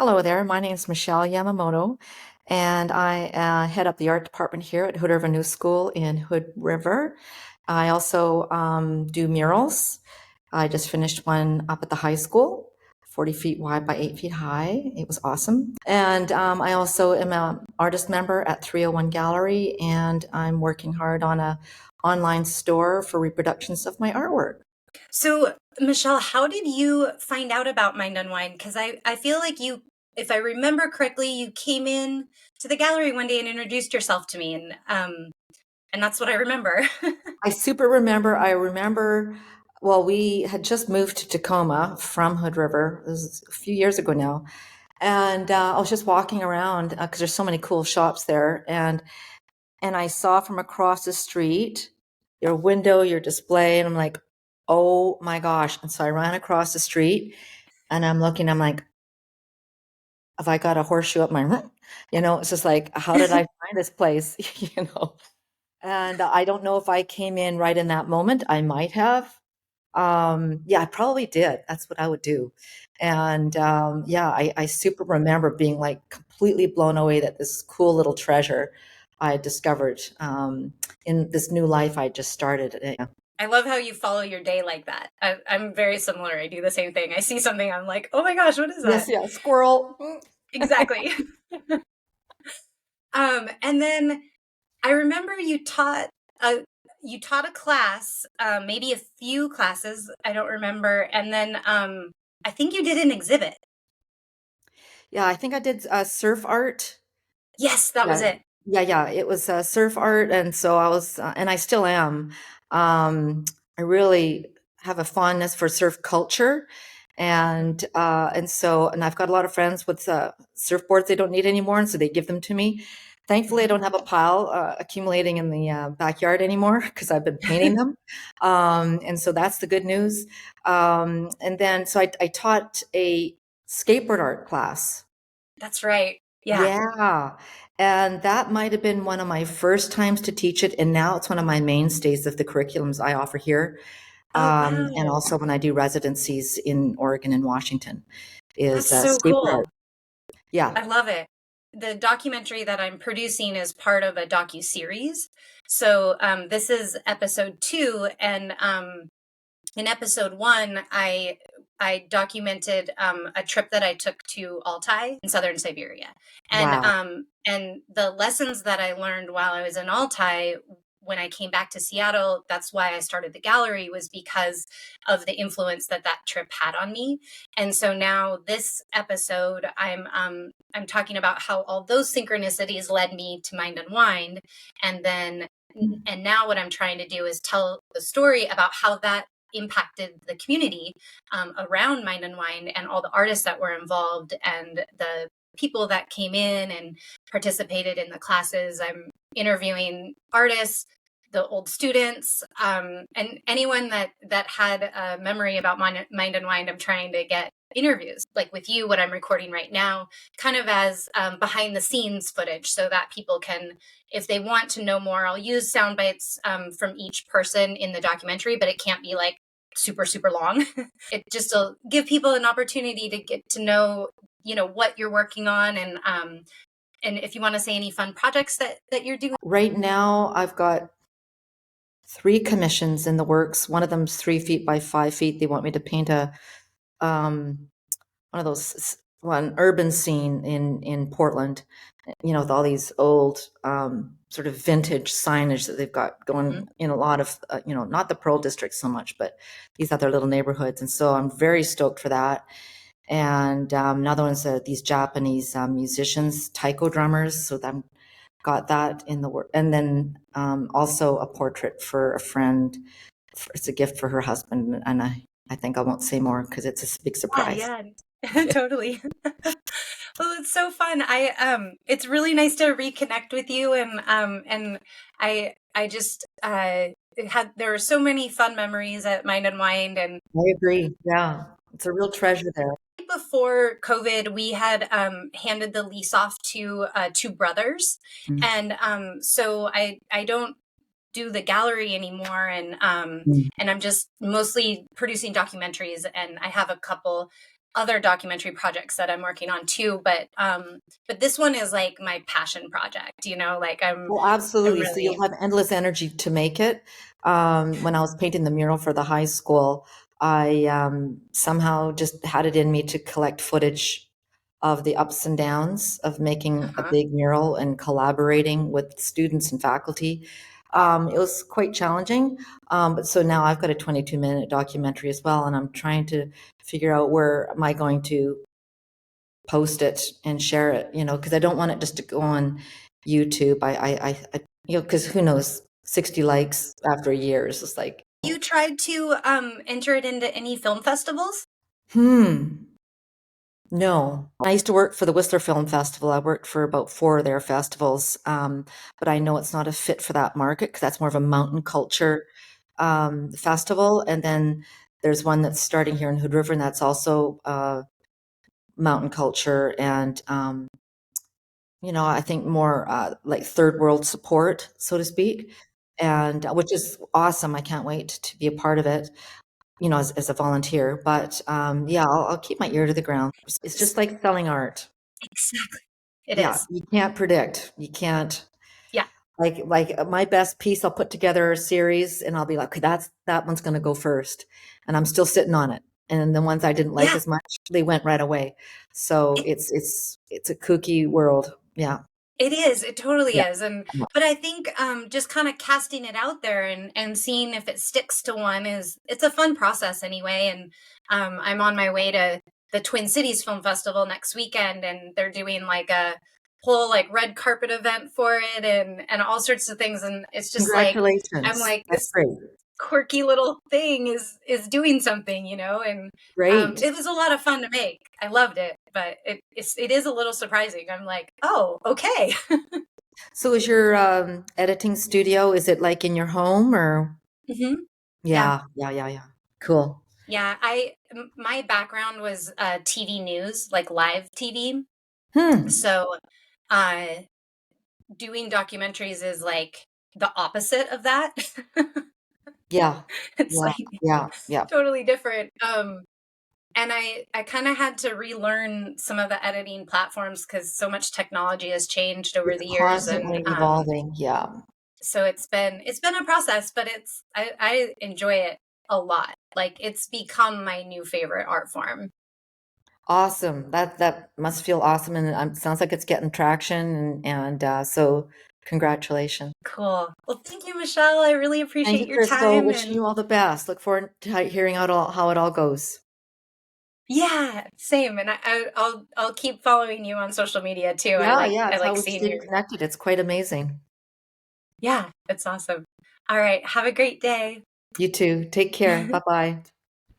Hello there. My name is Michelle Yamamoto, and I head up the art department here at Hood River New School in Hood River. I also do murals. I just finished one up at the high school, 40 feet wide by 8 feet high. It was awesome. And I also am an artist member at 301 Gallery, and I'm working hard on a online store for reproductions of my artwork. So, Michelle, how did you find out about Mind Unwind? Because I feel like you, if I remember correctly, you came in to the gallery one day and introduced yourself to me, and that's what I remember. I remember, well, we had just moved to Tacoma from Hood River. This is a few years ago now. And I was just walking around because there's so many cool shops there. And I saw from across the street your window, your display, and I'm like, oh my gosh. And so I ran across the street and I'm looking, I'm like, have I got a horseshoe up my, it's just like, how did I find this place? you know? And I don't know if I came in right in that moment. I might have. Yeah, I probably did. That's what I would do. And yeah, I super remember being like completely blown away that this cool little treasure I had discovered in this new life I just started. Yeah. I love how you follow your day like that. I'm very similar. I do the same thing. I see something, I'm like, oh my gosh, what is Yes, that? yeah, squirrel. Exactly. And then I remember a you taught a class, maybe a few classes. I don't remember, and then I think you did an exhibit. Yeah, I think I did surf art. Yes, that was Yeah, it. yeah. It was surf art, and so I was, and I still am. I really have a fondness for surf culture, and I've got a lot of friends with surfboards they don't need anymore, and so they give them to me. Thankfully, I Mhm. don't have a pile accumulating in the backyard anymore because I've been painting them, and so that's the good news. And then so I taught a skateboard art class. That's right. Yeah. Yeah. And that might have been one of my first times to teach it. And now it's one of my mainstays of the curriculums I offer here. Oh, And wow. also when I do residencies in Oregon and Washington is That's so skateboard art. cool. Yeah. I love it. The documentary that I'm producing is part of a docu-series. So this is episode 2, and in episode 1, I documented a trip that I took to Altai in southern Siberia, Wow. and the lessons that I learned while I was in Altai. When I came back to Seattle, that's why I started the gallery, was because of the influence that that trip had on me. And so now this episode, I'm talking about how all those synchronicities led me to Mind Unwind, and then and now what I'm trying to do is tell the story about how that impacted the community around Mind and Wine and all the artists that were involved and the people that came in and participated in the classes. I'm interviewing artists, the old students, and anyone that had a memory about Mind and Wine. I'm trying to get interviews like with you, what I'm recording right now, kind of as behind the scenes footage, so that people can, if they want to know more, I'll use sound bites from each person in the documentary, but it can't be like super long. It just will give people an opportunity to get to know, what you're working on, and if you want to say any fun projects that you're doing. Right now, I've got three commissions in the works. One of them's 3 feet by 5 feet. They want me to paint a um, one of those one urban scene in Portland, with all these old sort of vintage signage that they've got Mhm. going in a lot of not the Pearl District so much, but these other little neighborhoods. And so I'm very stoked for that. And another one's these Japanese musicians, taiko drummers. So I'm got that in the work, and then also a portrait for a friend. It's a gift for her husband, and I think I won't say more because it's a big surprise. Yeah, totally. Well, it's so fun. It's really nice to reconnect with you, and I just had there were so many fun memories at Mind and Wind. And I agree. Yeah, it's a real treasure there. before COVID, we had handed the lease off to two brothers, Mm, and so I don't do the gallery anymore, mm, and I'm just mostly producing documentaries, and I have a couple other documentary projects that I'm working on too, but this one is like my passion project, you know, like Well, I'm absolutely. So really. you'll have endless energy to make it. When I was painting the mural for the high school, I somehow just had it in me to collect footage of the ups and downs of making a Uh-huh. big mural and collaborating with students and faculty. It was quite challenging. But so now I've got a 22-minute documentary as well, and I'm trying to figure out where am I going to post it and share it, because I don't want it just to go on YouTube. Because who knows, 60 likes after a year is just like, You tried to enter it into any film festivals? hmm, no. I used to work for the Whistler Film Festival. I worked for about four of their festivals, but I know it's not a fit for that market because that's more of a mountain culture festival. And then there's one that's starting here in Hood River, and that's also mountain culture and I think more like third world support, so to speak, and which is awesome. I can't wait to be a part of it, as a volunteer. But yeah, I'll keep my ear to the ground. It's just like selling art. Exactly. It Yeah, is. you can't predict. You can't Yeah. like my best piece. I'll put together a series, and I'll be like, okay, that one's going to go first, and I'm still sitting on it. And the ones I didn't like Yeah. as much, they went right away. So It, it's a kooky world. Yeah, it is. It totally yeah. is. But I think just kind of casting it out there and seeing if it sticks to one it's a fun process anyway. And I'm on my way to the Twin Cities Film Festival next weekend, and they're doing like a whole like red carpet event for it and all sorts of things. And it's just like I'm Congratulations. like That's this great. quirky little thing is doing something, you know, and Great. it was a lot of fun to make. I loved it, but it is a little surprising. I'm like, oh, okay. So is your editing studio, is it like in your home or? Hmm. Yeah, Yeah, yeah, yeah, yeah. Cool. yeah. My background was TV news, like live TV. Hmm. So, uh, doing documentaries is like the opposite of that. Yeah, It's yeah, like yeah, yeah. totally different. And I kind of had to relearn some of the editing platforms because so much technology has changed over It's the years, and constantly evolving. Yeah. so it's been a process, but I enjoy it a lot. Like it's become my new favorite art form. Awesome. That must feel awesome, and sounds like it's getting traction, and so congratulations. Cool. Well, thank you, Michelle. I really Thank appreciate you, your Crystal. time. Wishing And you all the best. Look forward to hearing out how it all goes. yeah, same. And I'll keep following you on social media too. I Yeah, like yeah, I it's how like we seeing stay your. connected. It's quite amazing. Yeah, it's awesome. All right. Have a great day. You too. Take care. Bye-bye.